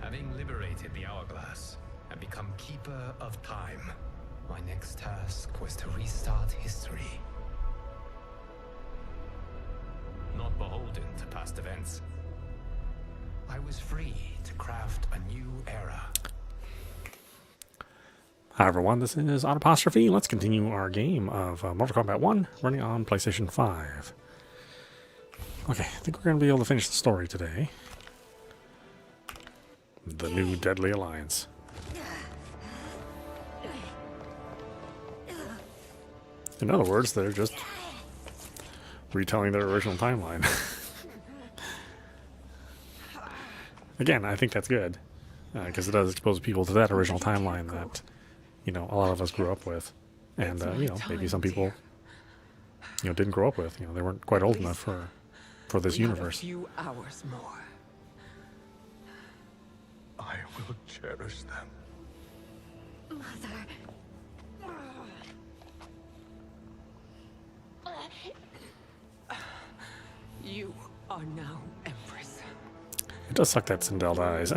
Having liberated the hourglass and become keeper of time, my next task was to restart history. Not beholden to past events. I was free to craft a new era. Hi everyone, this is audap. Let's continue our game of Mortal Kombat 1 running on PlayStation 5. Okay, I think we're going to be able to finish the story today. The new Deadly Alliance. In other words, they're just retelling their original timeline. Again, I think that's good, because it does expose people to that original timeline that, you know, a lot of us grew up with. And, you know, maybe some people, you know, didn't grow up with. You know, they weren't quite old enough for this universe. A few hours more. I will cherish them. Mother. You are now Empress. It does suck that Sindel dies.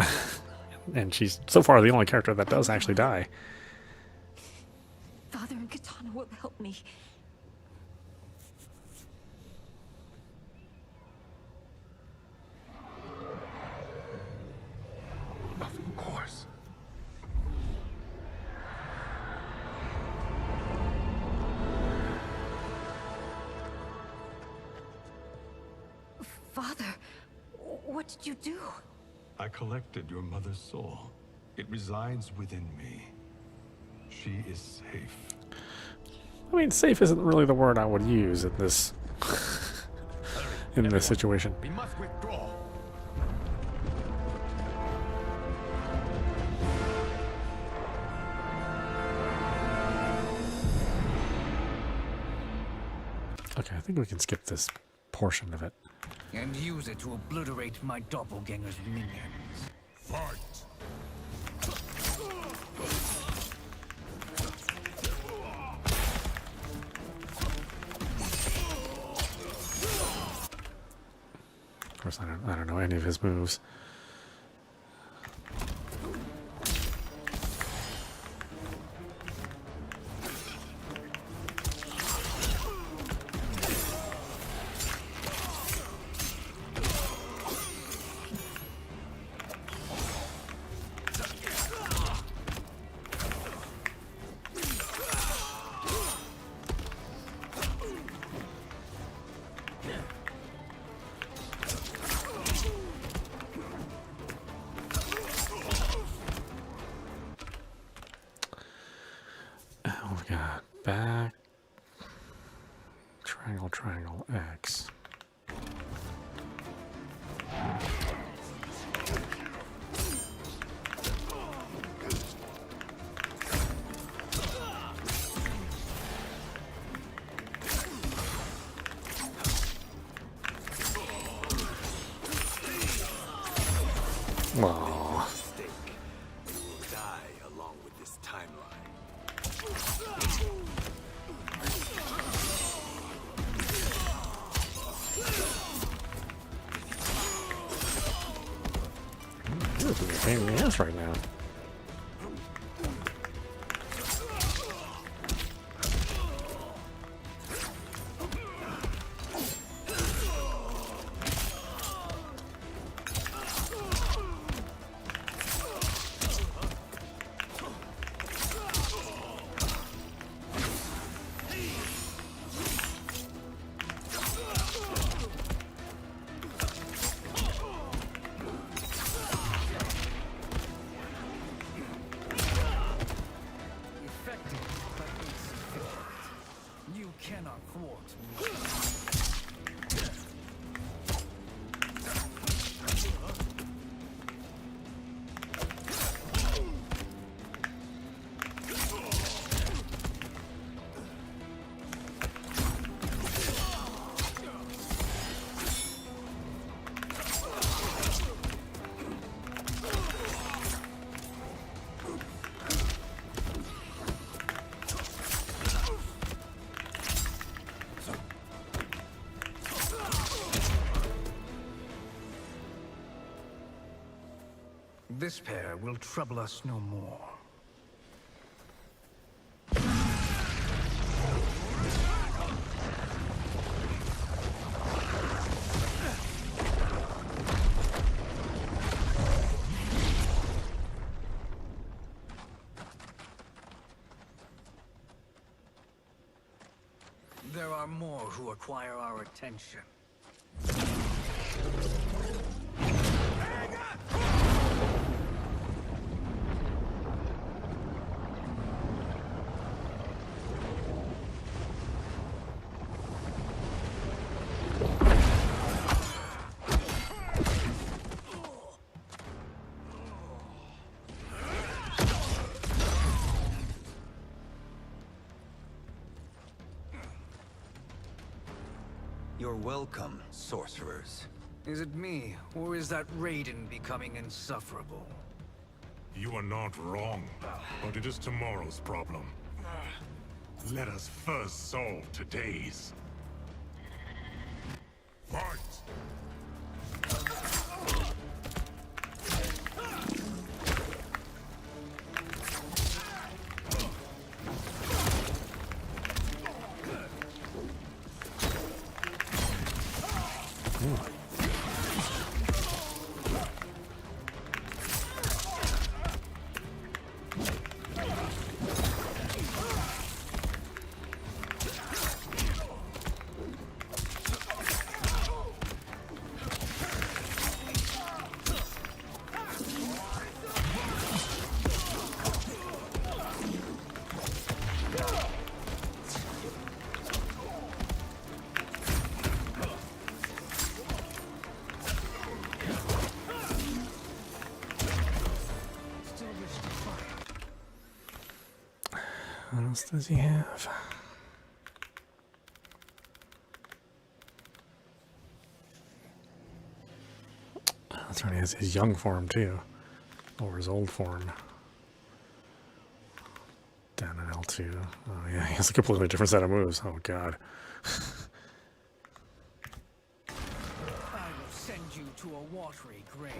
And she's, so far, the only character that does actually die. Father and Katana will help me. Of course. Father, what did you do? I collected your mother's soul. It resides within me. She is safe. I mean, safe isn't really the word I would use in this in this situation. We must withdraw. Okay, I think we can skip this portion of it. And use it to obliterate my doppelganger's minions. Fight! Of course, I don't know any of his moves. We got back, triangle, triangle, X. Aww. This is a pain in the ass right now. Cannot thwart me. This pair will trouble us no more. There are more who acquire our attention. You're welcome, sorcerers. Is it me, or is that Raiden becoming insufferable? You are not wrong, but it is tomorrow's problem. Let us first solve today's. Fight! What else does he have? That's right, he has his young form too. Or his old form. Down in L2. Oh yeah, he has a completely different set of moves. Oh god. I will send you to a watery grave.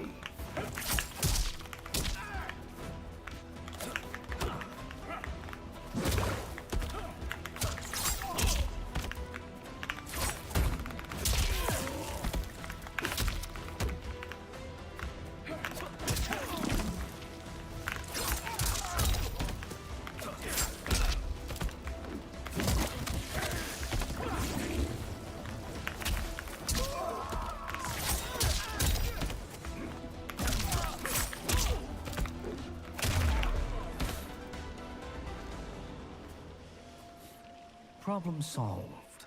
Problem solved.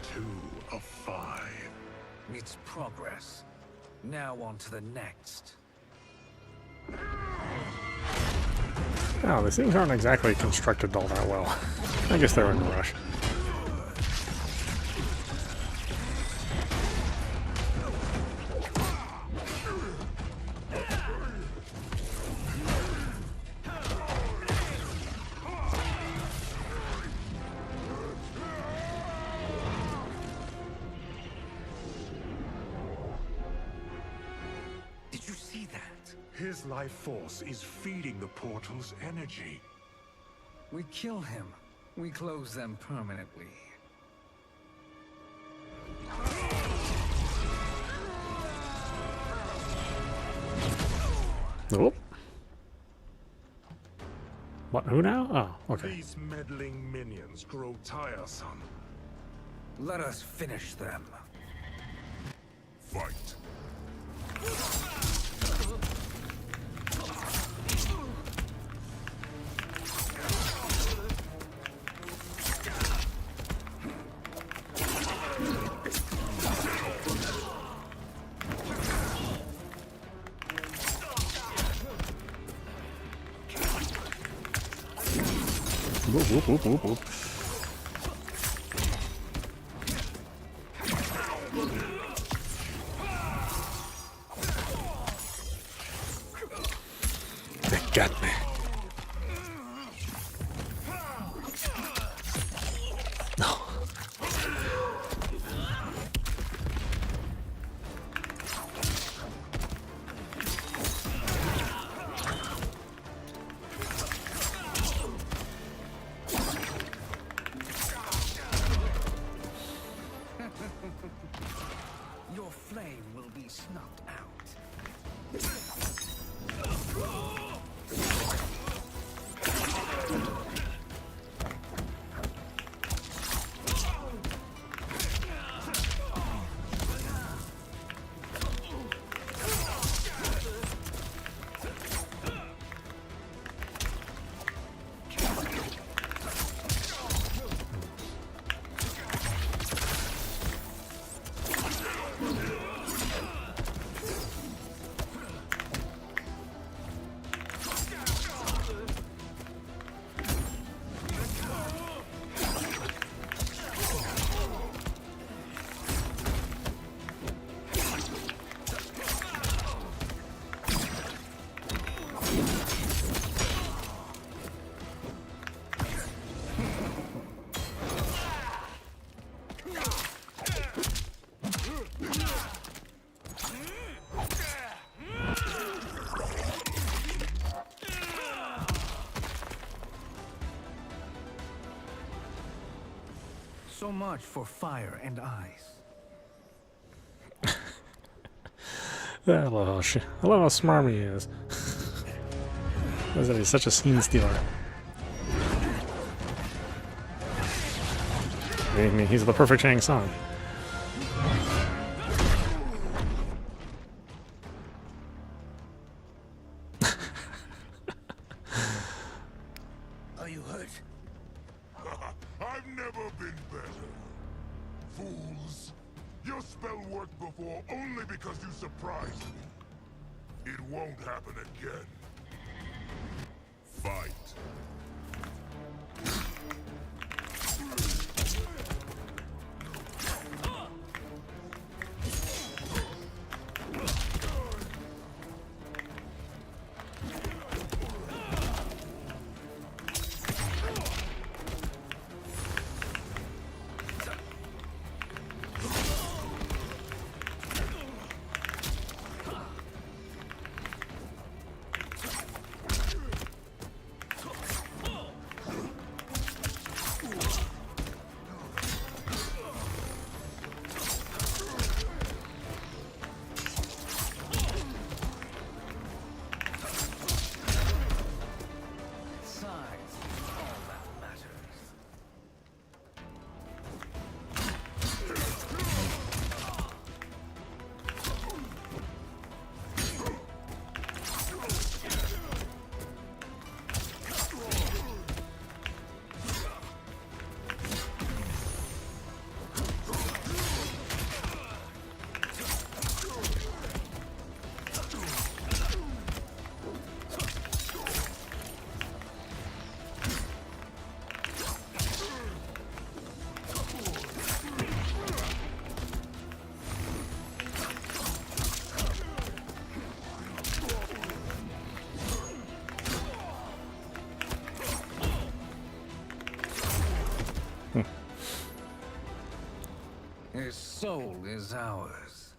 Two of 5. It's progress. Now on to the next. Oh, these things aren't exactly constructed all that well. I guess they're in a rush. Did you see that? His life force is feeding the portal's energy. We kill him. We close them permanently. Nope. What? Who now? Oh, okay. These meddling minions grow tiresome. Let us finish them. Fight! Whoop, whoop, whoop, whoop, whoop. They got me. snuffed out. So much for fire and ice. I love how smarmy he is. He's such a scene stealer. I mean, he's the perfect Shang Tsung. Are you hurt? I've never been better. Fools. Your spell worked before only because you surprised me. It won't happen again. Fight. His soul is ours.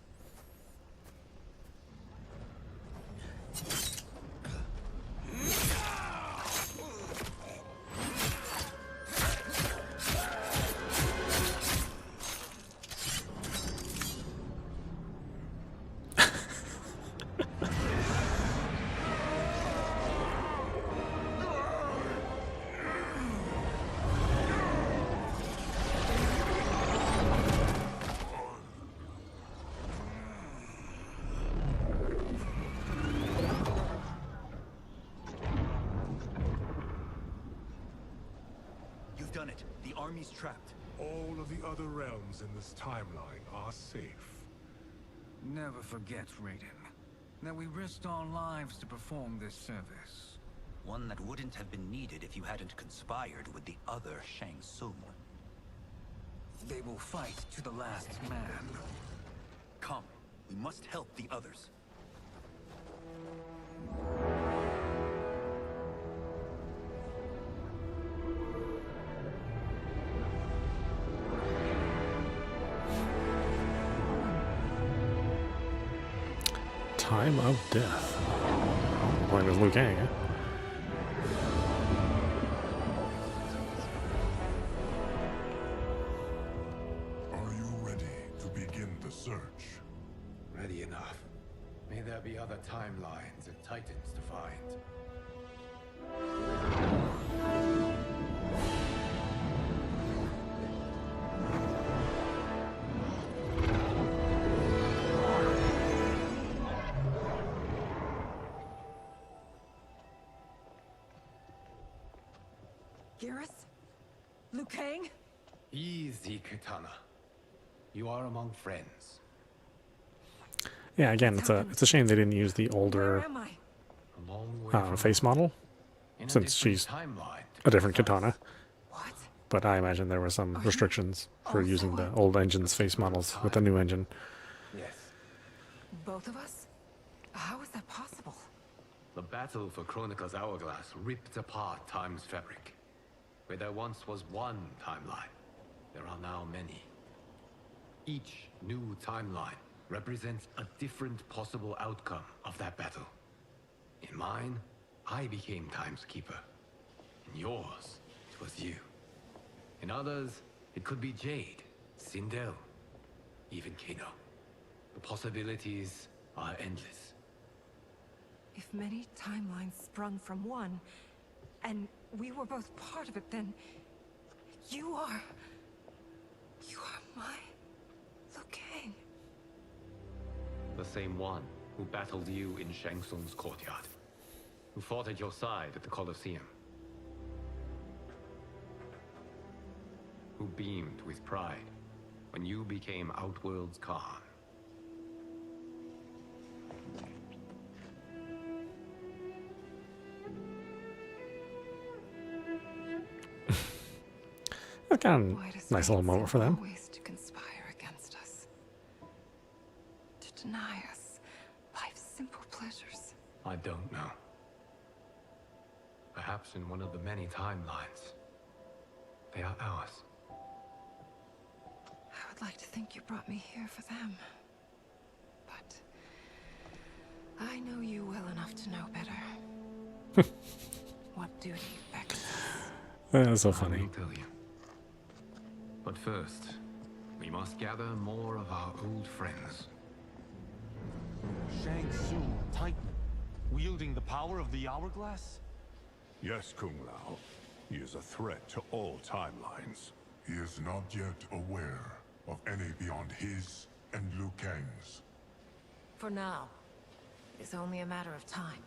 Done it. The army's trapped. All of the other realms in this timeline are safe. Never forget, Raiden, that we risked our lives to perform this service. One that wouldn't have been needed if you hadn't conspired with the other Shang Tsung. They will fight to the last man. Come, we must help the others. Time of Death. I'm playing as Liu Kang, eh? Are you ready to begin the search? Ready enough. May there be other timelines and titans to find. Garrus? Liu Kang? Easy, Kitana. You are among friends. Yeah, again, it's a shame they didn't use the Where older am I? A long way from face model, in a since different she's timeline a different katana. What? But I imagine there were some restrictions for also using the a- old engine's face models with the new engine. Yes. Both of us? How is that possible? The battle for Chronica's hourglass ripped apart time's fabric. Where there once was one timeline, there are now many. Each new timeline represents a different possible outcome of that battle. In mine, I became Time's Keeper. In yours, it was you. In others, it could be Jade, Sindel, even Kano. The possibilities are endless. If many timelines sprung from one, and we were both part of it, then you are my Liu Kang. The same one who battled you in Shang Tsung's courtyard. Who fought at your side at the Colosseum. Who beamed with pride when you became Outworld's Khan. That's kind of Why does nice little fate moment for seem them. always to conspire against us? To deny us life's simple pleasures. I don't know. Perhaps in one of the many timelines, they are ours. I would like to think you brought me here for them. But I know you well enough to know better. What duty beckons us? That's so I funny. will tell you. But first, we must gather more of our old friends. Shang Tsung, Titan, wielding the power of the hourglass? Yes, Kung Lao. He is a threat to all timelines. He is not yet aware of any beyond his and Liu Kang's. For now, it's only a matter of time.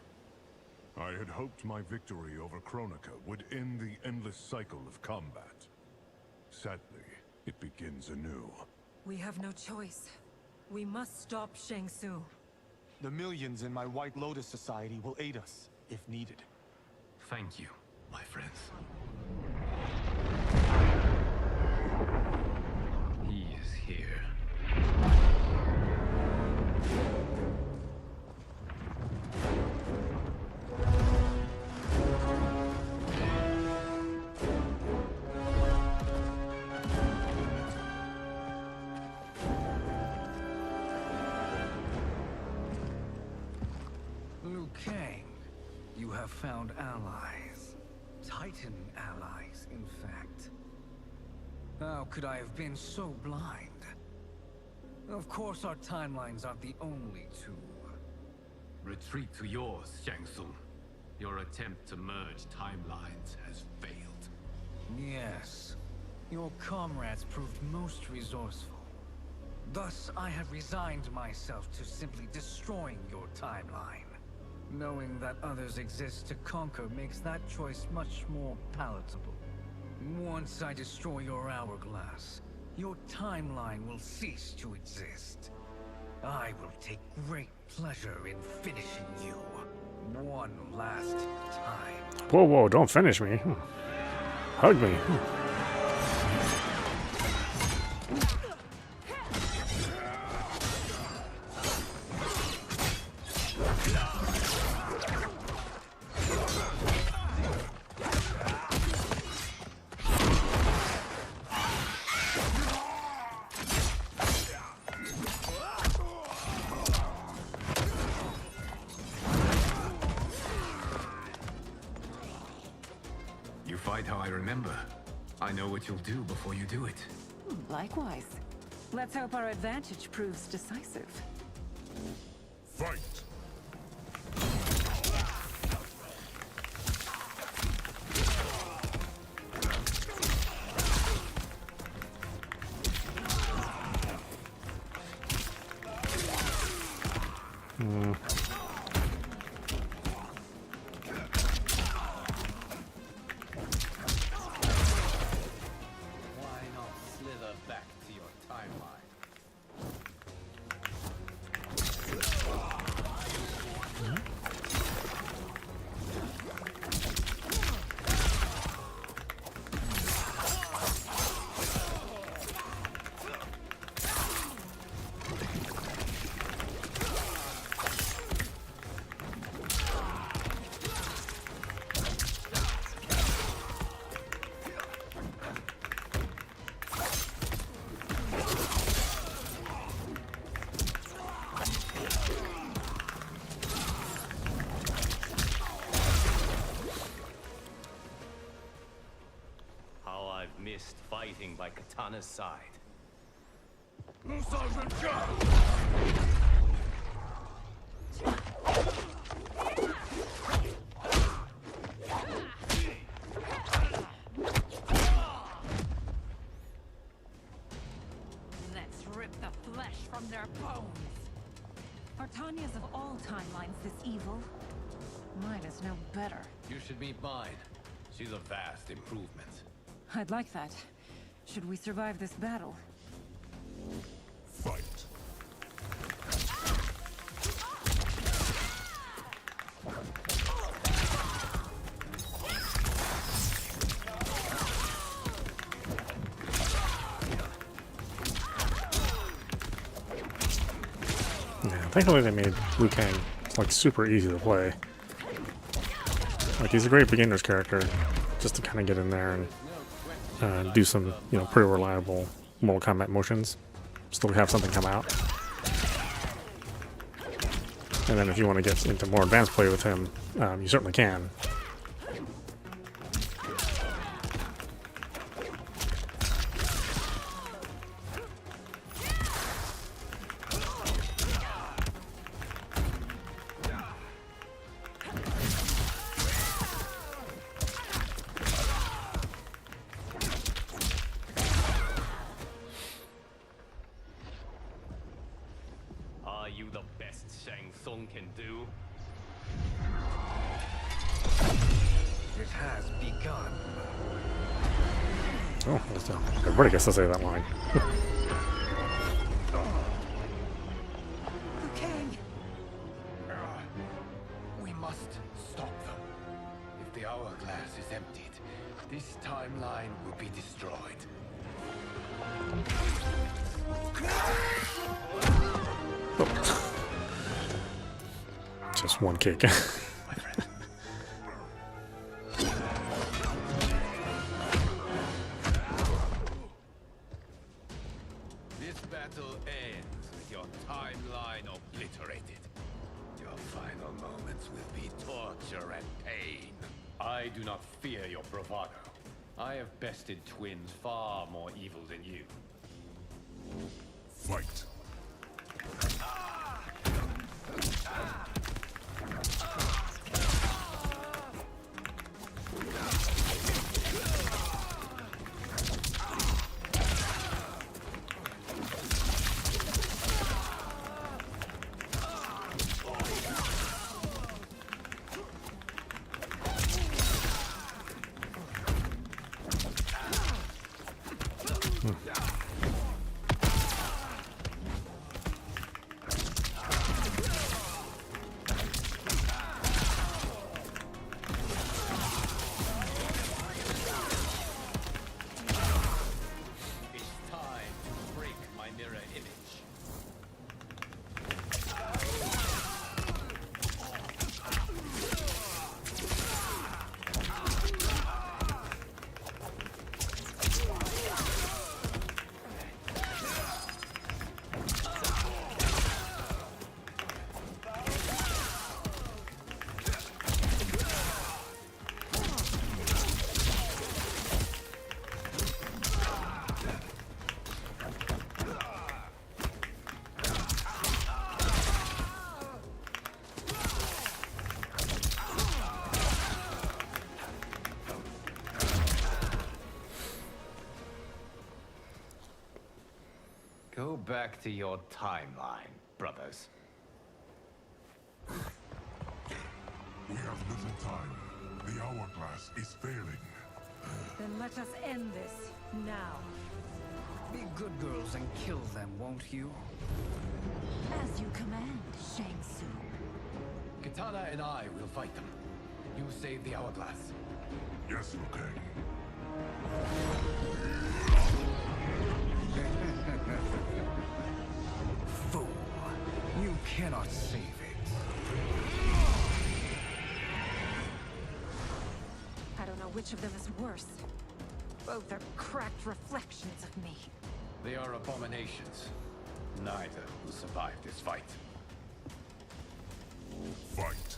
I had hoped my victory over Chronica would end the endless cycle of combat. Sadly, it begins anew. We have no choice. We must stop Shang Tsung. The millions in my White Lotus Society will aid us, if needed. Thank you, my friends. He is here. Liu Kang, you have found allies. Titan allies, in fact. How could I have been so blind? Of course our timelines aren't the only two. Retreat to yours, Shang Tsung. Your attempt to merge timelines has failed. Yes. Your comrades proved most resourceful. Thus, I have resigned myself to simply destroying your timeline. Knowing that others exist to conquer makes that choice much more palatable. Once I destroy your hourglass, your timeline will cease to exist. I will take great pleasure in finishing you. One last time. Whoa, whoa, don't finish me. Hug me. You fight how I remember. I know what you'll do before you do it. Likewise. Let's hope our advantage proves decisive. Fight! Why not slither back to your timeline? How I've missed fighting by Katana's side. Let's rip the flesh from their bones. Are Tanya's of all timelines this evil? Mine is no better. You should meet mine. She's a vast improvement. I'd like that. Should we survive this battle? Fight! Yeah, thankfully they made Liu Kang like super easy to play. Like he's a great beginner's character, just to kind of get in there and do some, you know, pretty reliable Mortal Kombat motions. Still have something come out. And then if you want to get into more advanced play with him, you certainly can. Are you the best Shang Tsung can do? It has begun. Oh, everybody gets to say that line. Liu Kang! We must stop them. If the hourglass is emptied, this timeline will be destroyed. Just one kick. My friend. This battle ends with your timeline obliterated. Your final moments will be torture and pain. I do not fear your bravado. I have bested twins far more evil than you. Fight! to your timeline, brothers. We have little time. The hourglass is failing. Then let us end this now. Be good girls and kill them, won't you? As you command, Shang Tsung. Katana and I will fight them. You save the hourglass. Yes, Liu Kang. Fool. You cannot save it. I don't know which of them is worse. Both are cracked reflections of me. They are abominations. Neither will survive this fight. Fight.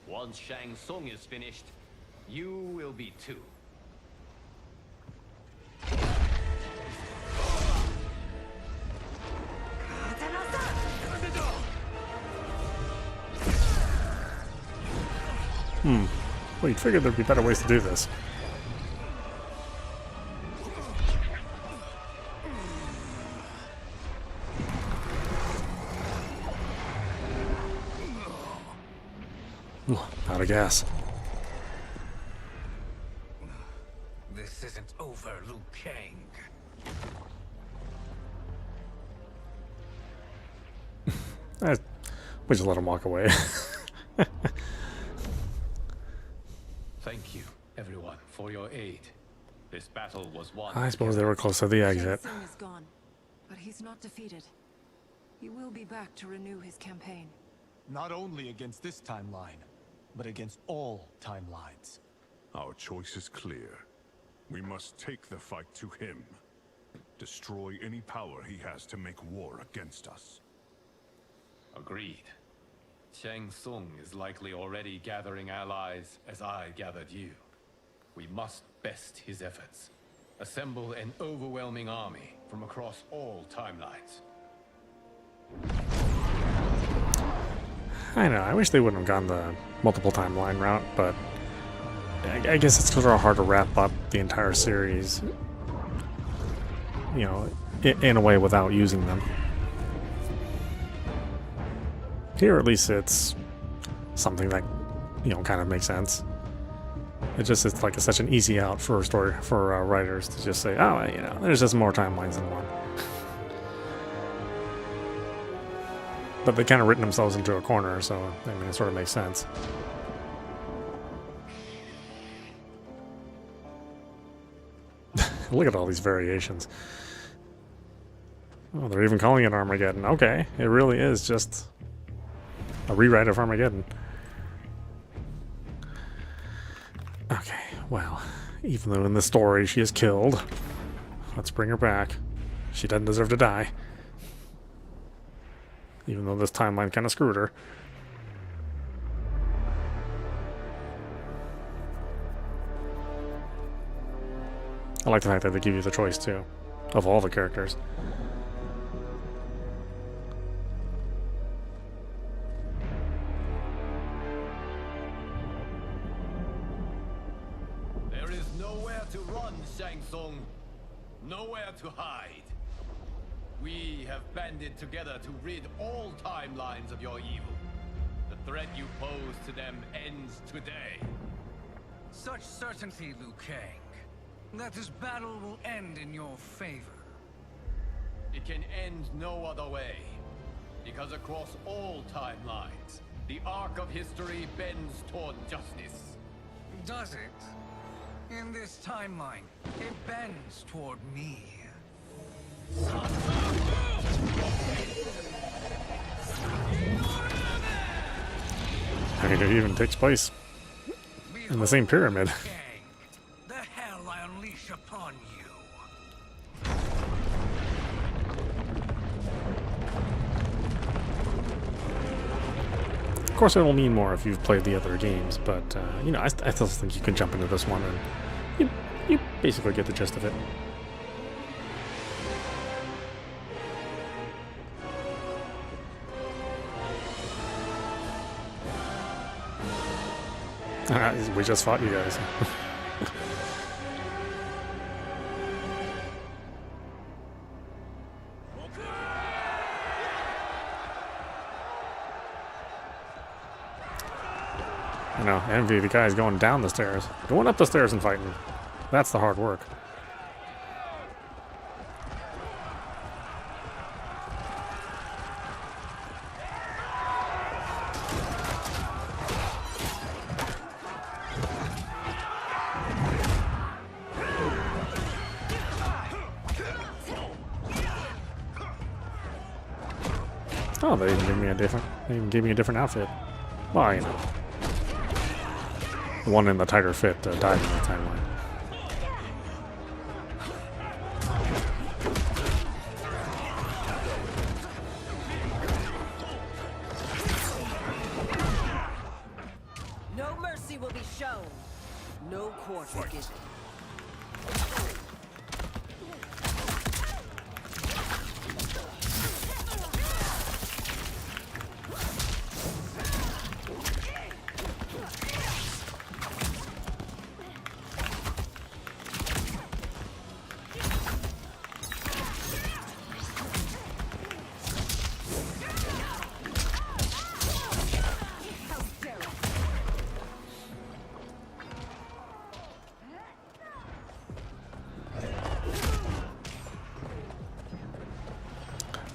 Once Shang Tsung is finished, you will be too. Well, you'd figure there'd be better ways to do this. Ooh, out of gas. This isn't over, Liu Kang. We just let him walk away. Thank you, everyone, for your aid. This battle was won. I suppose they were close to the exit. Shang Tsung is gone, but he's not defeated. He will be back to renew his campaign. Not only against this timeline, but against all timelines. Our choice is clear. We must take the fight to him. Destroy any power he has to make war against us. Agreed. Shang Tsung is likely already gathering allies as I gathered you. We must best his efforts. Assemble an overwhelming army from across all timelines. I know, I wish they wouldn't have gone the multiple timeline route, but I guess it's sort of hard to wrap up the entire series, you know, in a way without using them. Here, at least, it's something that, you know, kind of makes sense. It's like such an easy out for writers to just say, oh, you know, there's just more timelines than one. But they kind of written themselves into a corner, so I mean, it sort of makes sense. Look at all these variations. Oh, they're even calling it Armageddon. Okay, it really is just a rewrite of Armageddon. Okay, well, even though in the story she is killed, let's bring her back. She doesn't deserve to die. Even though this timeline kind of screwed her. I like the fact that they give you the choice, too, of all the characters. Nowhere to run, Shang Tsung. Nowhere to hide. We have banded together to rid all timelines of your evil. The threat you pose to them ends today. Such certainty, Liu Kang, that this battle will end in your favor. It can end no other way. Because across all timelines, the arc of history bends toward justice. Does it? In this timeline, it bends toward me. I mean, it even takes place in the same pyramid. The hell I unleash upon you. Of course, it will mean more if you've played the other games, but you know, I still think you can jump into this one and you basically get the gist of it. We just fought you guys. I know, envy the guys going down the stairs. Going up the stairs and fighting. That's the hard work. Oh, they even gave me a different outfit. Well, you know. The one in the tighter fit died in the timeline. No mercy will be shown. No quarter given.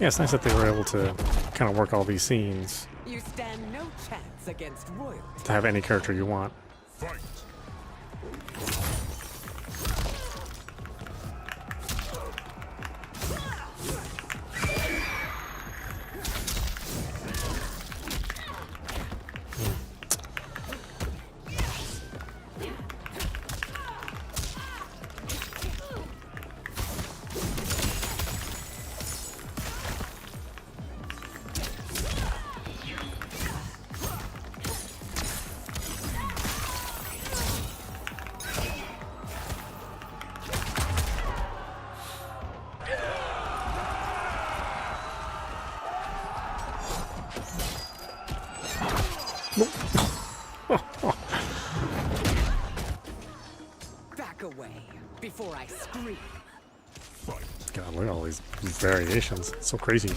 Yeah, it's nice that they were able to kind of work all these scenes You stand no chance against royalty. to have any character you want. Fight! Back away before I scream. God, look at all these variations. It's so crazy.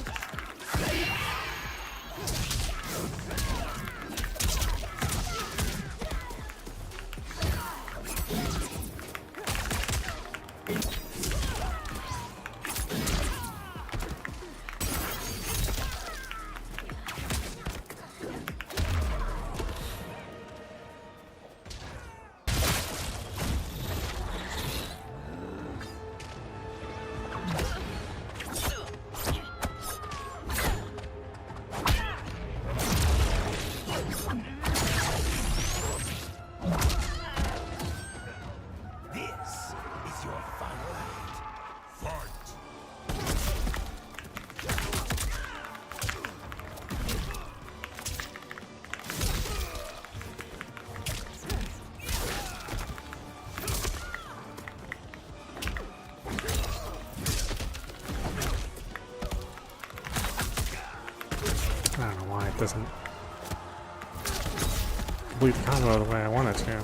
I don't know why it doesn't complete the combo the way I want it to.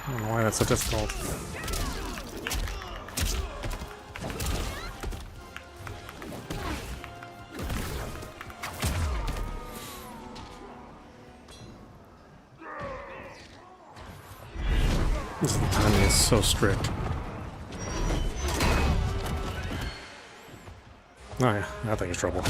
I don't know why that's so difficult. This timing is so strict. Oh yeah, that thing is trouble.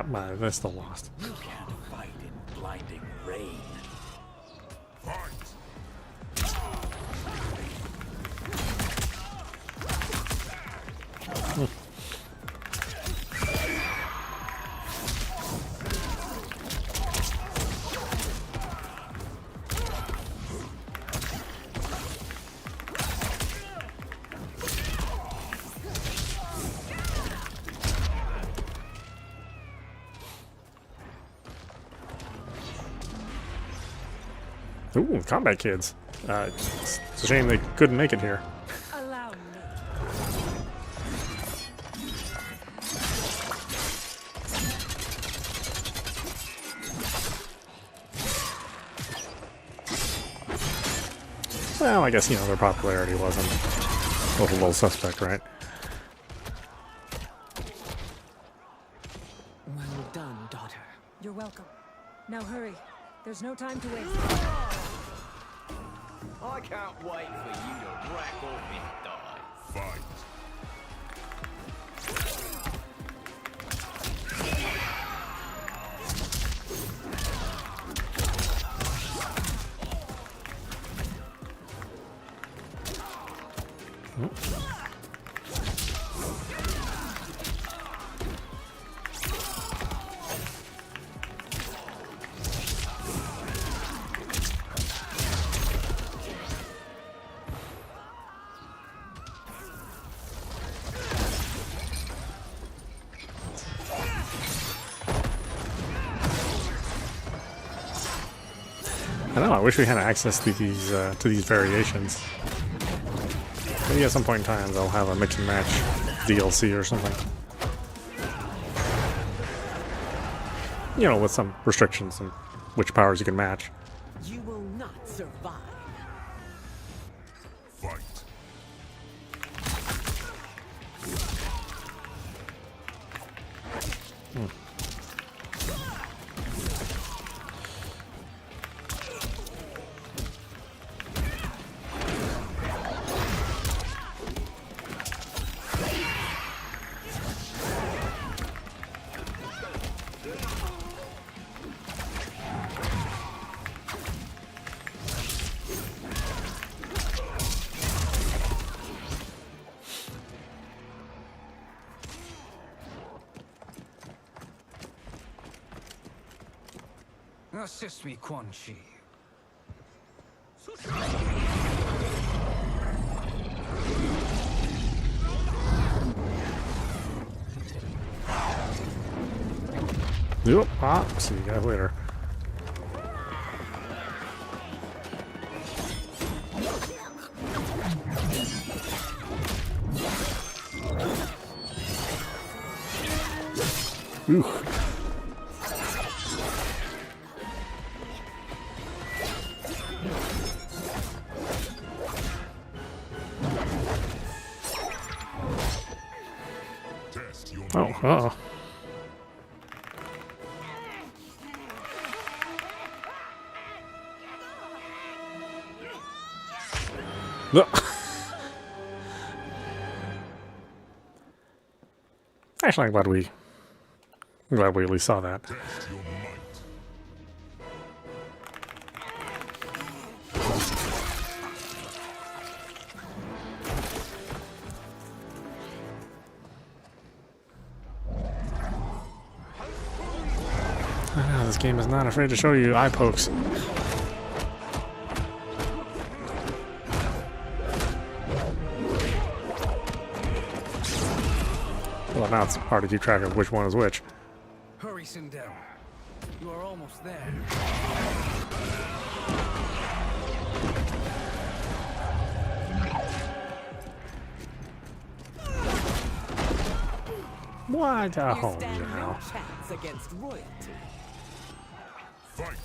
Oh, I still lost. You can't fight in blinding rain. Ooh, combat kids. It's a shame they couldn't make it here. Allow me. Well, I guess, you know, their popularity was a little suspect, right? Well done, daughter. You're welcome. Now hurry. There's no time to waste. I can't wait for you to rack off and die. Fight. I know, I wish we had access to these variations. Maybe at some point in time they'll have a mix and match DLC or something. You know, with some restrictions on which powers you can match. You will not survive. Fight. Assist me, Quan Chi. Yep, see you guys later. Ooh. Oh, uh-oh. Actually, I'm glad we at least saw that. I know, this game is not afraid to show you eye pokes. Well, now it's hard to keep track of which one is which. Hurry, Sindel. You are almost there. What? Oh, You stand no. no chance against royalty. Fight!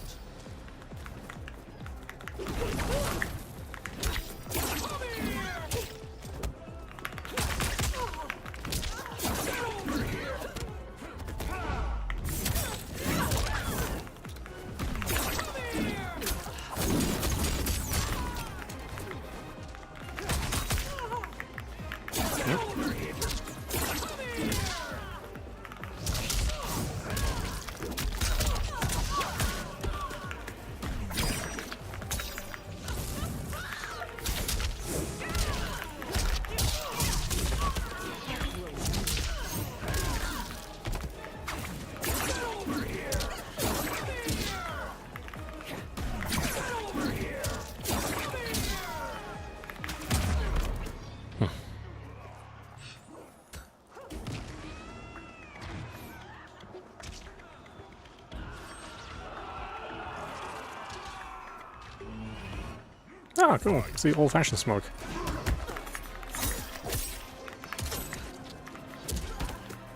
Oh, cool. It's the old-fashioned smoke.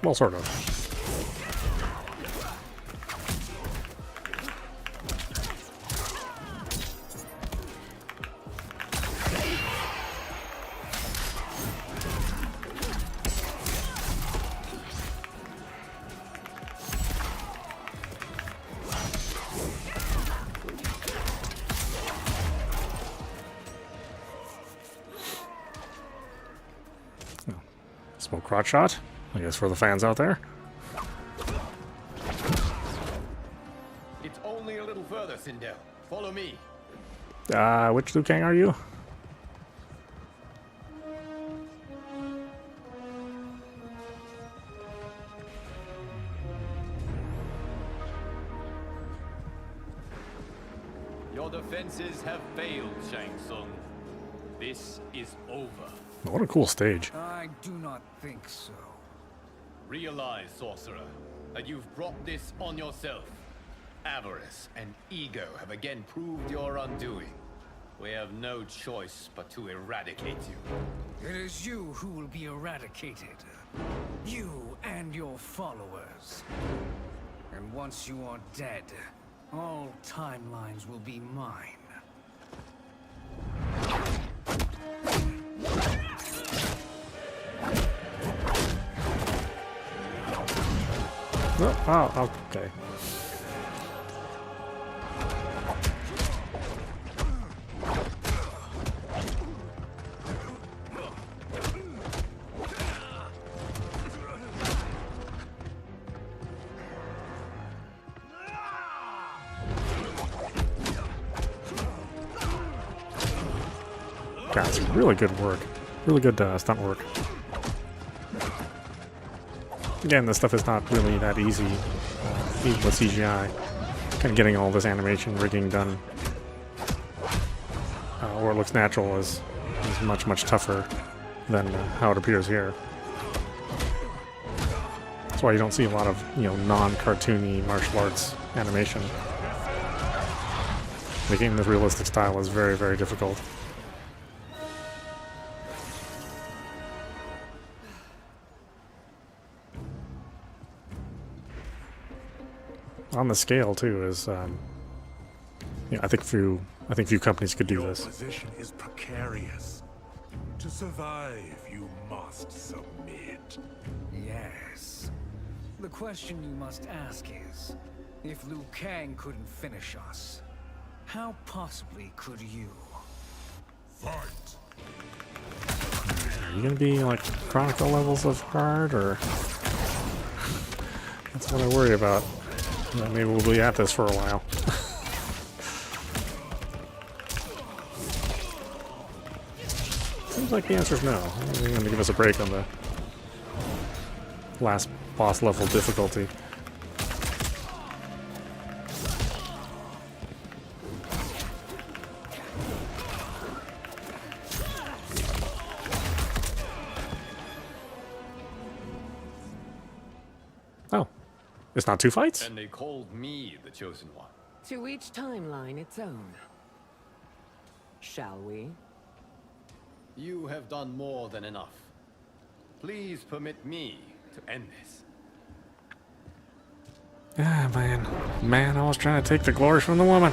Well, sort of. Smoke crotch shot, I guess, for the fans out there. It's only a little further, Sindel. Follow me. Which Liu Kang are you? Your defenses have failed, Shang Tsung. This is over. What a cool stage. I do not think so. Realize, sorcerer, that you've brought this on yourself. Avarice and ego have again proved your undoing. We have no choice but to eradicate you. It is you who will be eradicated. You and your followers. And once you are dead, all timelines will be mine. Oh, okay. That's really good work. Really good stunt work. Again, this stuff is not really that easy, even with CGI. Kind of getting all this animation rigging done where it looks natural is much, much tougher than how it appears here. That's why you don't see a lot of, non-cartoony martial arts animation. Making this realistic style is very, very difficult. On the scale too is, I think few companies could do this. Your position is precarious. To survive, you must submit. Yes. The question you must ask is, if Liu Kang couldn't finish us, how possibly could you? Fight! Are you gonna be like Chronicle levels of hard, or that's what I worry about. Maybe we'll be at this for a while. Seems like the answer is no. They're going to give us a break on the last boss level difficulty. Oh, it's not 2 fights? And they called me the Chosen One. To each timeline its own. Shall we? You have done more than enough. Please permit me to end this. Ah, man. Man, I was trying to take the glory from the woman.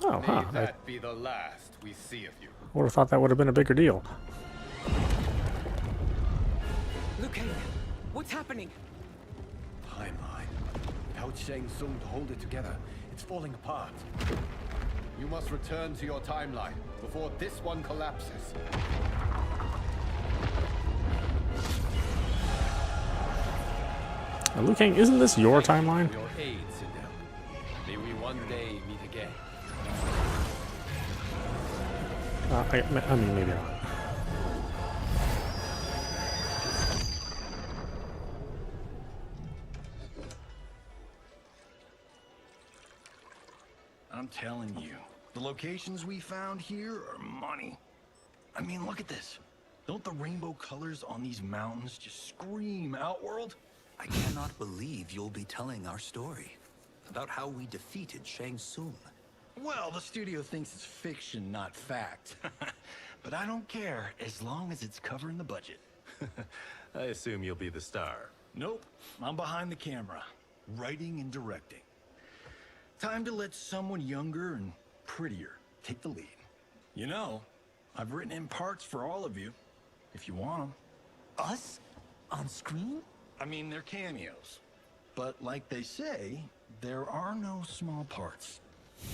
Oh, huh. May that be the last we see of you. Would have thought that would have been a bigger deal. Liu Kang, what's happening? Timeline. Without Shang Tsung to hold it together, it's falling apart. You must return to your timeline before this one collapses. Liu Kang, isn't this your timeline? Your aid, Sindel. May we one day meet again. I mean, maybe not. I'm telling you, the locations we found here are money. I mean, look at this. Don't the rainbow colors on these mountains just scream Outworld? I cannot believe you'll be telling our story about how we defeated Shang Tsung. Well, the studio thinks it's fiction, not fact. But I don't care, as long as it's covering the budget. I assume you'll be the star. Nope, I'm behind the camera, writing and directing. Time to let someone younger and prettier take the lead. You know, I've written in parts for all of you, if you want them. Us? On screen? I mean, they're cameos. But like they say, there are no small parts.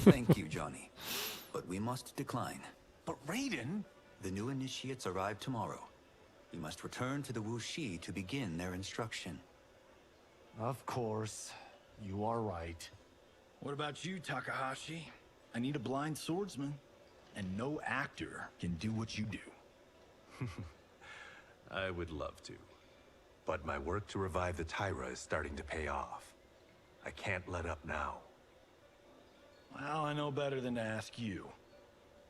Thank you, Johnny. But we must decline. But Raiden? The new initiates arrive tomorrow. We must return to the Wuxi to begin their instruction. Of course. You are right. What about you, Takahashi? I need a blind swordsman. And no actor can do what you do. I would love to. But my work to revive the Tyra is starting to pay off. I can't let up now. Well, I know better than to ask you.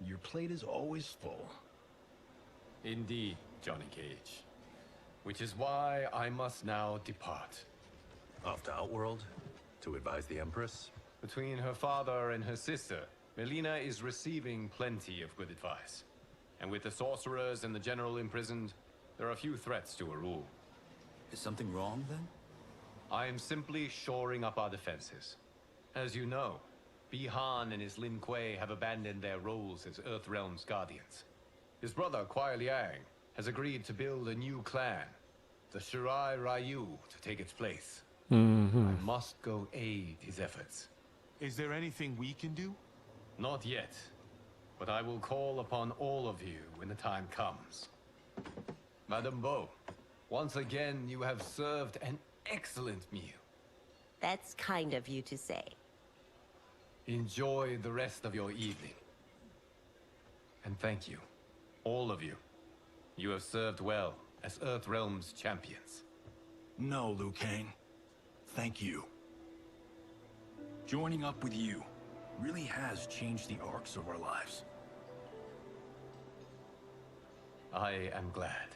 Your plate is always full. Indeed, Johnny Cage. Which is why I must now depart. Off to Outworld? To advise the Empress? Between her father and her sister, Melina is receiving plenty of good advice. And with the sorcerers and the general imprisoned, there are few threats to her rule. Is something wrong, then? I am simply shoring up our defenses. As you know, Bi-Han and his Lin Kuei have abandoned their roles as Earthrealm's guardians. His brother, Kuai Liang, has agreed to build a new clan, the Shirai Ryu, to take its place. I must go aid his efforts. Is there anything we can do? Not yet, but I will call upon all of you when the time comes. Madame Bo, once again you have served an excellent meal. That's kind of you to say. Enjoy the rest of your evening. And thank you, all of you. You have served well as Earthrealm's champions. No, Liu Kang. Thank you. Joining up with you really has changed the arcs of our lives. I am glad.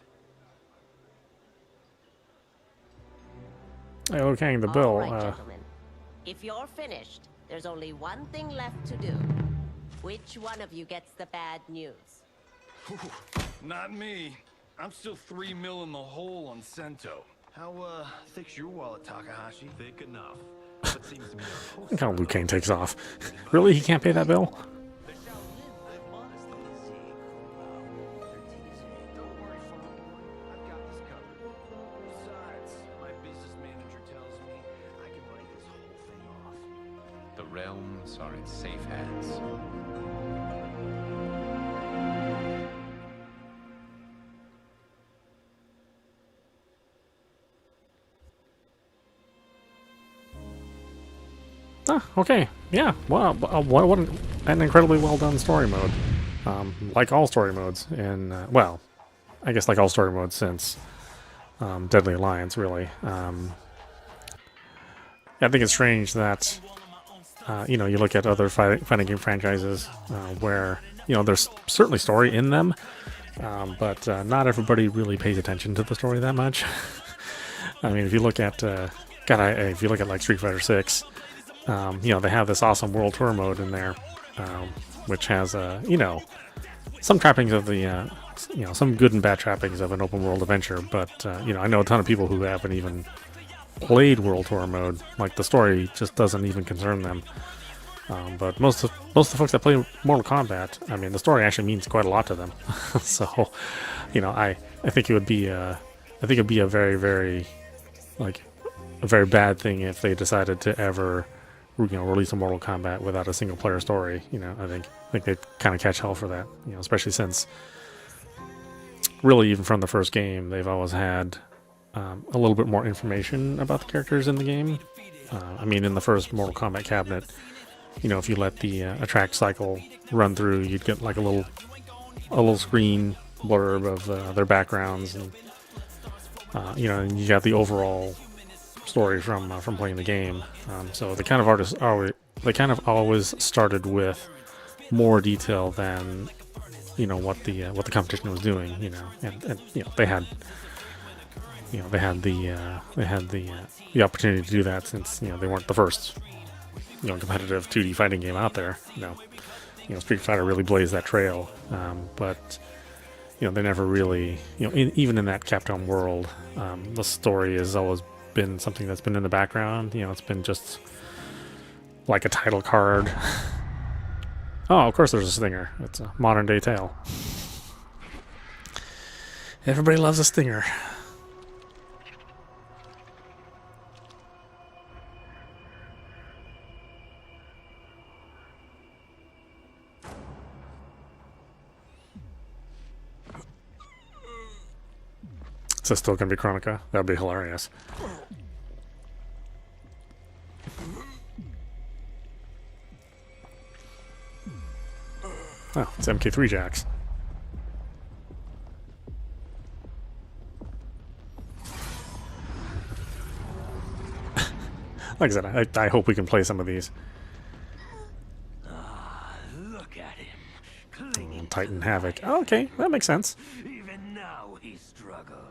Hey, Liu Kang, the bill. All right, gentlemen. If you're finished, there's only one thing left to do. Which one of you gets the bad news? Not me. I'm still 3 mil in the hole on Sento. How, thick's your wallet, Takahashi? Thick enough. But seems to me our Look how Liu Kang takes off. Really? He can't pay that bill? The realms are in safe hands. Ah, okay. Yeah. Wow. What an incredibly well done story mode. Like all story modes in, well, I guess like all story modes since Deadly Alliance, really. I think it's strange that you know, you look at other fighting game franchises where, you know, there's certainly story in them, but not everybody really pays attention to the story that much. I mean, if you look at if you look at like Street Fighter 6, you know, they have this awesome world tour mode in there, which has you know, some trappings of the you know, some good and bad trappings of an open world adventure. But you know, I know a ton of people who haven't even played world tour mode. Like, the story just doesn't even concern them. But most of the folks that play Mortal Kombat, I mean, the story actually means quite a lot to them. So, you know, I think it would be a very, very, like, a very bad thing if they decided to ever, you know, release a Mortal Kombat without a single player story. You know, I think they'd kind of catch hell for that. You know, especially since, really, even from the first game, they've always had a little bit more information about the characters in the game. I mean, in the first Mortal Kombat cabinet, you know, if you let the attract cycle run through, you'd get like a little screen blurb of their backgrounds, and you know, and you got the overall story from playing the game. So the kind of always started with more detail than, you know, what the competition was doing. You know, and you know, they had the opportunity to do that, since, you know, they weren't the first, you know, competitive 2D fighting game out there. You know, Street Fighter really blazed that trail, but, you know, they never really, you know, even in that Capcom world, the story has always been something that's been in the background. You know, it's been just like a title card. Oh, of course there's a stinger. It's a modern day tale. Everybody loves a stinger. Is this still going to be Chronica? That would be hilarious. Oh, it's MK3 Jax. Like I said, I hope we can play some of these. Look at him. Titan Havoc. Oh, okay, that makes sense. Even now he struggles.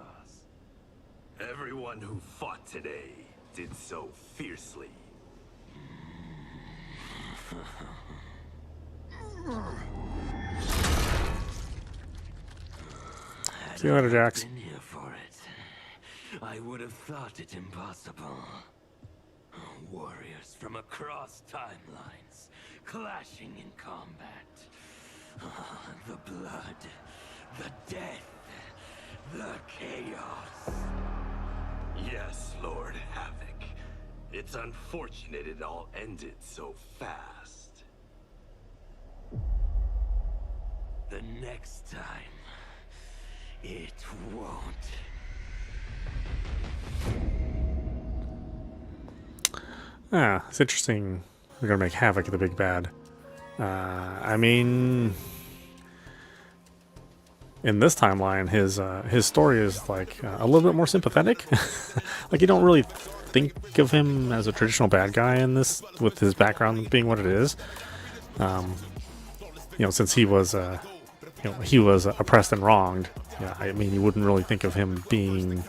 Everyone who fought today did so fiercely. See you later, Jax. Been here for it. I would have thought it impossible. Warriors from across timelines, clashing in combat. The blood, the death, the chaos. Yes, Lord Havoc. It's unfortunate it all ended so fast. The next time, it won't. Ah, it's interesting. We're gonna make Havoc the big bad. I mean, in this timeline, his story is like a little bit more sympathetic. Like, you don't really think of him as a traditional bad guy in this, with his background being what it is. You know, since he was oppressed and wronged. Yeah, I mean, you wouldn't really think of him being,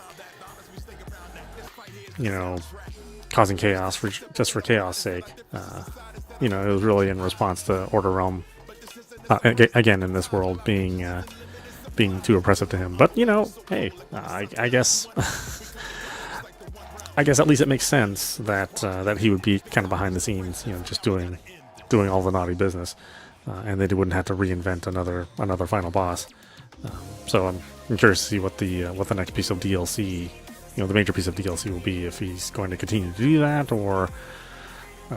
you know, causing chaos just for chaos' sake. You know, it was really in response to Order Realm, again, in this world, being too oppressive to him. But, you know, hey, I guess I guess at least it makes sense that he would be kind of behind the scenes, you know, just doing all the naughty business, and they wouldn't have to reinvent another final boss. So I'm curious to see what the next piece of DLC, you know, the major piece of DLC will be, if he's going to continue to do that, or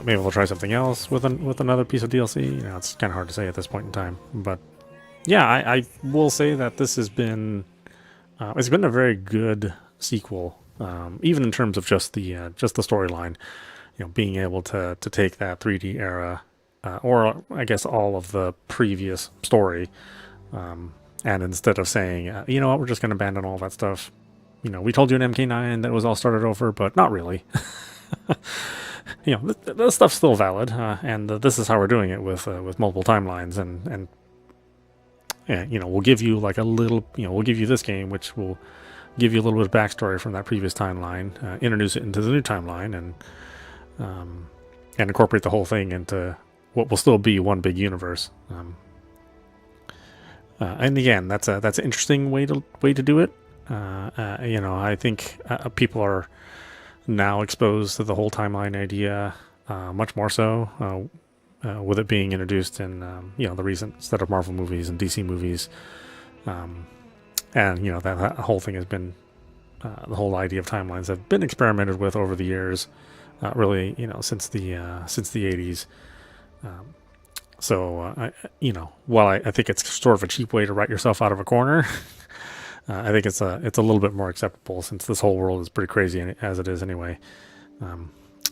maybe we'll try something else with another piece of DLC. You know, it's kind of hard to say at this point in time. But yeah, I will say that this has been it's been a very good sequel, even in terms of just the storyline. You know, being able to take that 3D era, or I guess all of the previous story, and instead of saying, you know what, we're just going to abandon all that stuff. You know, we told you in MK9 that it was all started over, but not really. this stuff's still valid, and this is how we're doing it with multiple timelines, and yeah, we'll give you like a little, we'll give you this game, which will give you a little bit of backstory from that previous timeline, introduce it into the new timeline, and incorporate the whole thing into what will still be one big universe. And again, that's an interesting way to do it. I think people are now exposed to the whole timeline idea much more so with it being introduced in the recent set of Marvel movies and DC movies, and that whole thing has been the whole idea of timelines have been experimented with over the years, really since the 80s. While I think it's sort of a cheap way to write yourself out of a corner, I think it's a little bit more acceptable since this whole world is pretty crazy as it is anyway.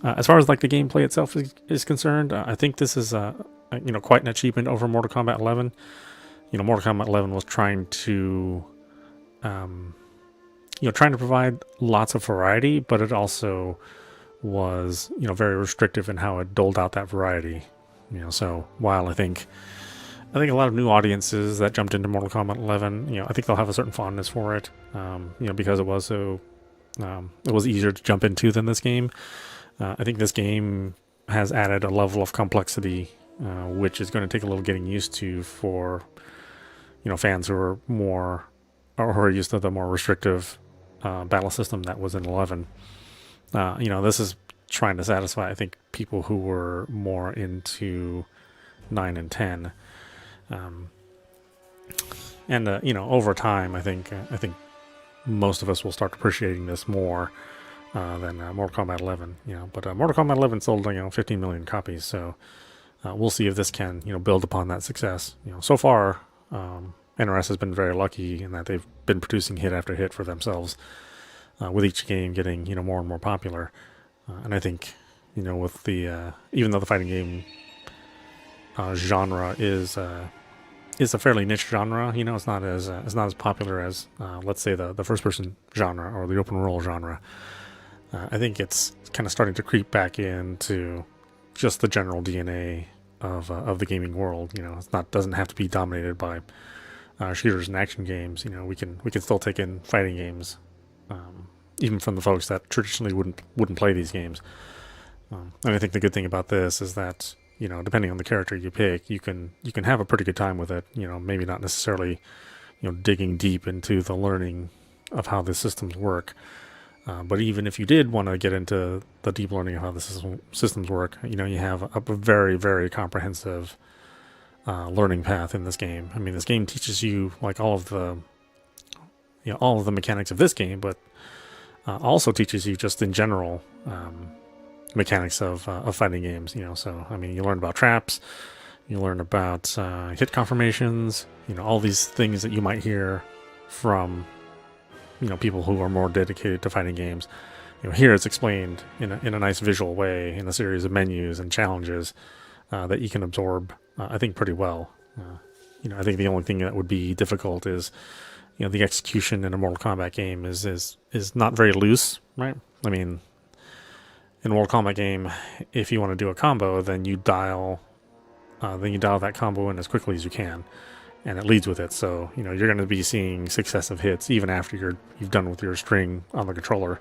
As far as like the gameplay itself is concerned, I think this is quite an achievement over Mortal Kombat 11. Mortal Kombat 11 was trying to provide lots of variety, but it also was very restrictive in how it doled out that variety. So while I think a lot of new audiences that jumped into Mortal Kombat 11, I think they'll have a certain fondness for it, because it was so, it was easier to jump into than this game. I think this game has added a level of complexity, which is going to take a little getting used to for, fans who are more, or who are used to the more restrictive battle system that was in 11. This is trying to satisfy, I think, people who were more into 9 and 10. Over time, I think most of us will start appreciating this more than Mortal Kombat 11. But Mortal Kombat 11 sold 15 million copies, so we'll see if this can build upon that success. So far, NRS has been very lucky in that they've been producing hit after hit for themselves, with each game getting more and more popular. And I think with the even though the fighting game genre is a fairly niche genre, it's not as popular as let's say the first person genre or the open world genre. I think it's kind of starting to creep back into just the general DNA of the gaming world. Doesn't have to be dominated by shooters and action games. We can still take in fighting games, even from the folks that traditionally wouldn't play these games. And I think the good thing about this is that depending on the character you pick, you can have a pretty good time with it. Maybe not necessarily digging deep into the learning of how the systems work. But even if you did want to get into the deep learning of how the systems work, you have a very, very comprehensive learning path in this game. I mean, this game teaches you like all of the mechanics of this game, but also teaches you just in general mechanics of fighting games. So I mean, you learn about traps, you learn about hit confirmations, all these things that you might hear from people who are more dedicated to fighting games. Here it's explained in a nice visual way in a series of menus and challenges that you can absorb, I think, pretty well. I think the only thing that would be difficult is, the execution in a Mortal Kombat game is not very loose, right? I mean, in a Mortal Kombat game, if you want to do a combo, then you dial that combo in as quickly as you can, and it leads with it. So you're going to be seeing successive hits even after you've done with your string on the controller,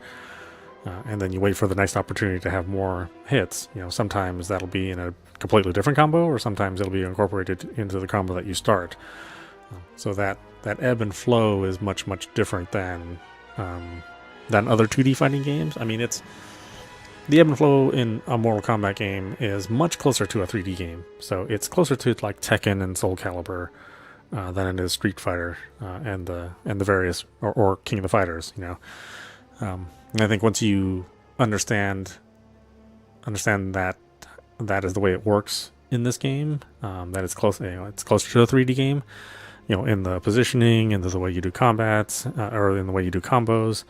and then you wait for the next opportunity to have more hits. Sometimes that'll be in a completely different combo, or sometimes it'll be incorporated into the combo that you start. So that ebb and flow is much, much different than other 2D fighting games. I mean, the ebb and flow in a Mortal Kombat game is much closer to a 3D game. So it's closer to like Tekken and Soul Calibur than it is Street Fighter and the various or King of the Fighters. And I think once you understand that is the way it works in this game, that it's close, it's closer to a 3D game. In the positioning, and the way you do combats, or in the way you do combos,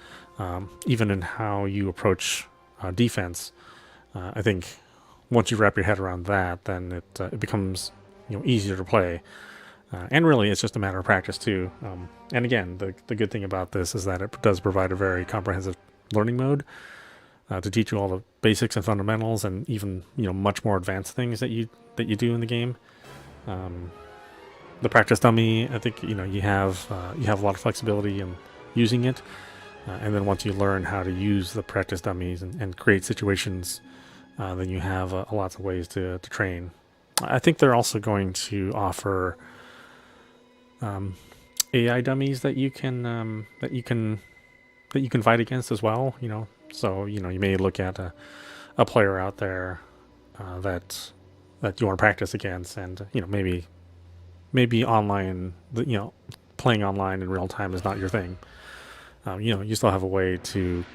even in how you approach defense. I think once you wrap your head around that, then it becomes easier to play. And really, it's just a matter of practice too. And again, the good thing about this is that it does provide a very comprehensive learning mode. to teach you all the basics and fundamentals, and even much more advanced things that you do in the game. The practice dummy, I think you have a lot of flexibility in using it, and then once you learn how to use the practice dummies and create situations, then you have lots of ways to train. I think they're also going to offer AI dummies that you can fight against as well. So you may look at a player out there that you want to practice against, and maybe online, playing online in real time is not your thing. You still have a way to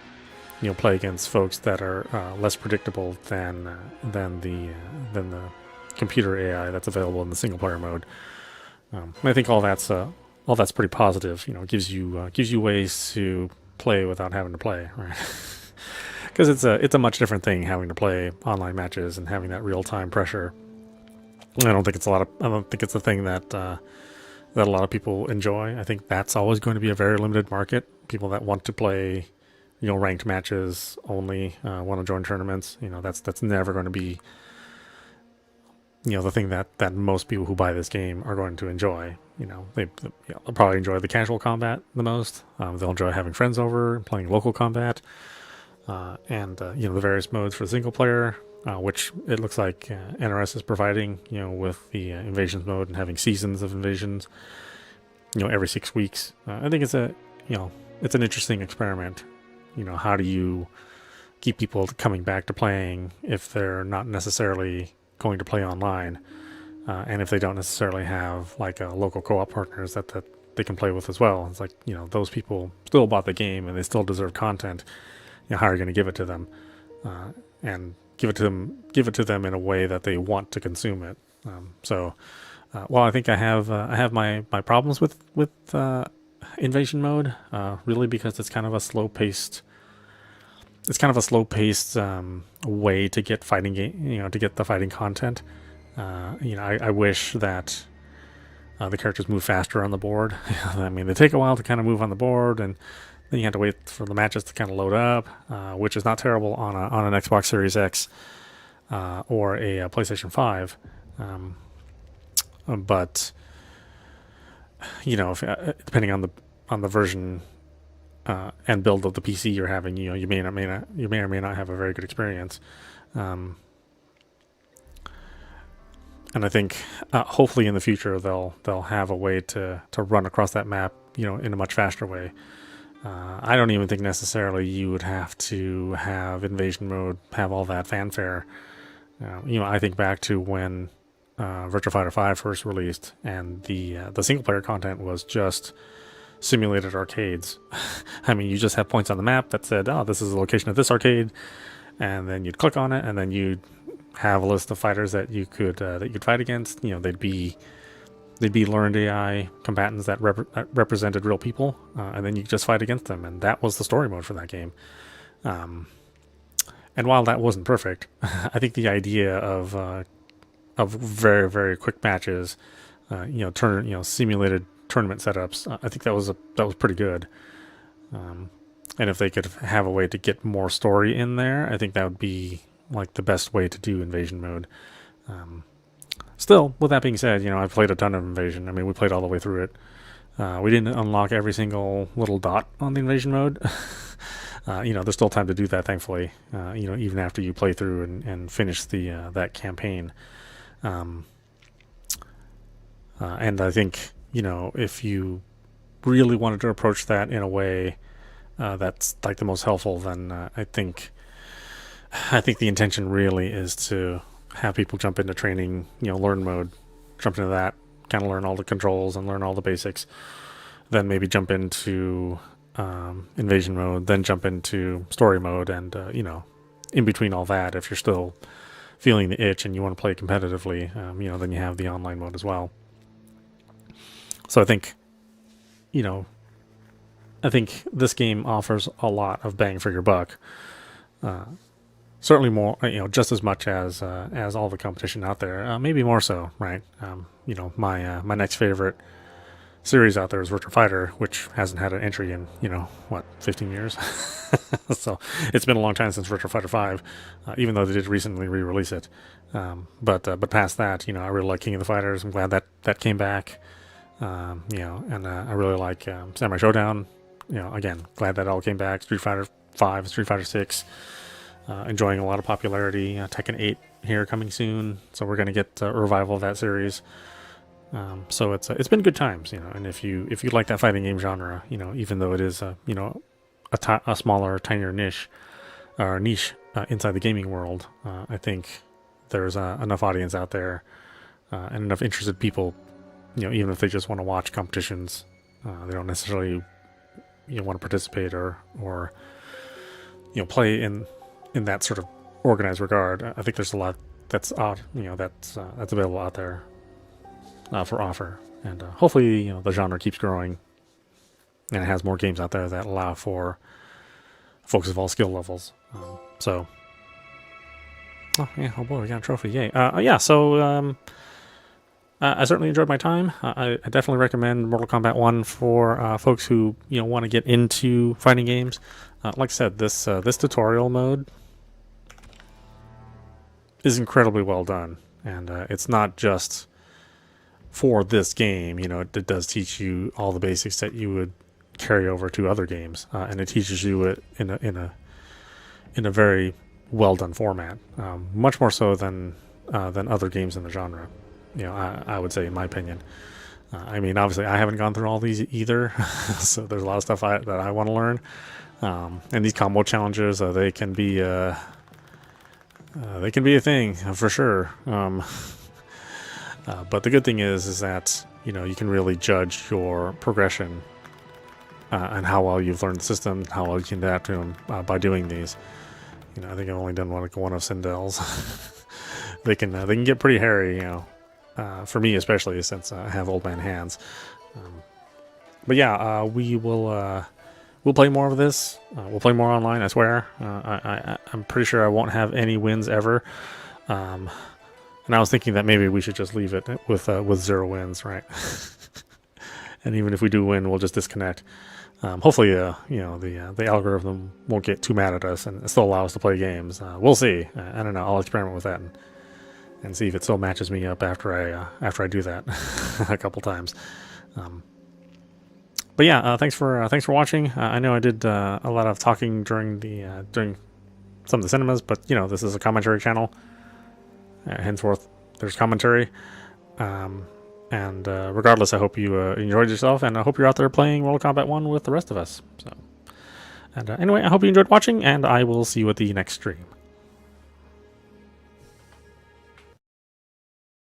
play against folks that are less predictable than the computer AI that's available in the single player mode. I think all that's pretty positive. Gives you ways to play without having to play, right? Because it's a much different thing having to play online matches and having that real time pressure. I don't think it's a thing that a lot of people enjoy. I think that's always going to be a very limited market. People that want to play, ranked matches only, want to join tournaments. That's never going to be, the thing that most people who buy this game are going to enjoy. They'll probably enjoy the casual combat the most. They'll enjoy having friends over, playing local combat, and the various modes for the single player, which it looks like NRS is providing. With the invasions mode and having seasons of invasions, every 6 weeks. I think it's it's an interesting experiment. How do you keep people coming back to playing if they're not necessarily going to play online, and if they don't necessarily have like a local co-op partners that they can play with as well? It's like, those people still bought the game and they still deserve content. How are you going to give it to them, and give it to them in a way that they want to consume it? Well, I think I have my problems with invasion mode, really, because it's kind of a slow paced way to get fighting game, to get the fighting content. I wish that the characters move faster on the board. I mean, they take a while to kind of move on the board, and then you have to wait for the matches to kind of load up, which is not terrible on an Xbox Series X or a PlayStation 5. But if, depending on the version and build of the PC you're having, you may or may not have a very good experience. And I think hopefully in the future they'll have a way to run across that map, in a much faster way. I don't even think necessarily you would have to have invasion mode have all that fanfare. I think back to when Virtua Fighter 5 first released, and the single player content was just simulated arcades. I mean, you just had points on the map that said, "Oh, this is the location of this arcade," and then you'd click on it, and then you'd have a list of fighters that you could that you'd fight against. They'd be learned AI combatants that represented real people, and then you just fight against them, and that was the story mode for that game. And while that wasn't perfect, I think the idea of very, very quick matches, simulated tournament setups, I think that was pretty good. And if they could have a way to get more story in there, I think that would be like the best way to do invasion mode. Still, with that being said, I've played a ton of invasion. I mean, we played all the way through it. We didn't unlock every single little dot on the invasion mode. There's still time to do that, thankfully. Even after you play through and finish that campaign. And I think, if you really wanted to approach that in a way that's like the most helpful, then I think the intention really is to have people jump into training, learn mode, jump into that, kind of learn all the controls and learn all the basics, then maybe jump into invasion mode, then jump into story mode, and in between all that, if you're still feeling the itch and you want to play competitively, then you have the online mode as well. So I think this game offers a lot of bang for your buck. Certainly more, just as much as all the competition out there. Maybe more so, right? My next favorite series out there is Virtua Fighter, which hasn't had an entry in, 15 years. So it's been a long time since Virtua Fighter 5, even though they did recently re-release it. But past that, I really like King of the Fighters. I'm glad that came back. And I really like Samurai Showdown. Again, glad that all came back. Street Fighter 5, Street Fighter 6, enjoying a lot of popularity. Tekken 8 here coming soon, so we're going to get a revival of that series. So it's been good times, and if you like that fighting game genre, even though it is a smaller, tinier niche inside the gaming world, I think there's enough audience out there and enough interested people, even if they just want to watch competitions, they don't necessarily want to participate or play in that sort of organized regard. I think there's a lot that's out, that's available out there for offer, and hopefully the genre keeps growing and it has more games out there that allow for folks of all skill levels. Oh boy, we got a trophy, yay. So I certainly enjoyed my time. I definitely recommend Mortal Kombat 1 for folks who want to get into fighting games. Like I said, this tutorial mode is incredibly well done, and it's not just for this game. It does teach you all the basics that you would carry over to other games, and it teaches you it in a very well done format, much more so than other games in the genre. I would say, in my opinion. Obviously, I haven't gone through all these either, so there's a lot of stuff that I want to learn. And these combo challenges, they can be a thing for sure. But the good thing is that you can really judge your progression and how well you've learned the system, how well you can adapt to them by doing these. I think I've only done one of Sindel's. They can get pretty hairy, for me especially, since I have old man hands. But yeah, we'll play more of this. We'll play more online, I swear. I'm pretty sure I won't have any wins ever. And I was thinking that maybe we should just leave it with 0 wins, right? And even if we do win, we'll just disconnect. Hopefully, the algorithm won't get too mad at us and still allow us to play games. We'll see. I don't know. I'll experiment with that and see if it still matches me up after I do that a couple times. But yeah, thanks for watching. I know I did a lot of talking during some of the cinemas, but this is a commentary channel. Henceforth, there's commentary. And regardless, I hope you enjoyed yourself, and I hope you're out there playing Mortal Kombat 1 with the rest of us. So, and anyway, I hope you enjoyed watching, and I will see you at the next stream.